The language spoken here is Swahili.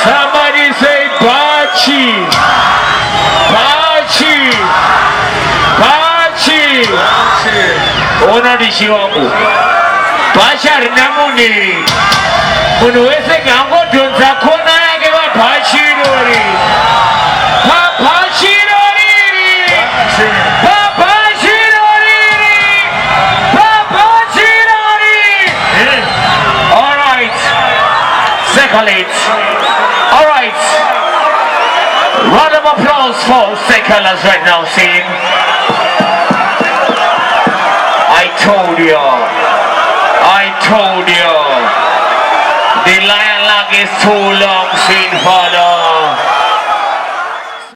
Somebody say BHACHI. BHACHI. BHACHI. Ona dishiwangu. BHACHI arinamuni. Munu wese gango donza kona yake wa BHACHI lori. BHACHI lori. BHACHI lori. BHACHI lori. All right. Second. All right. Round of applause for CALAZ right now, singing.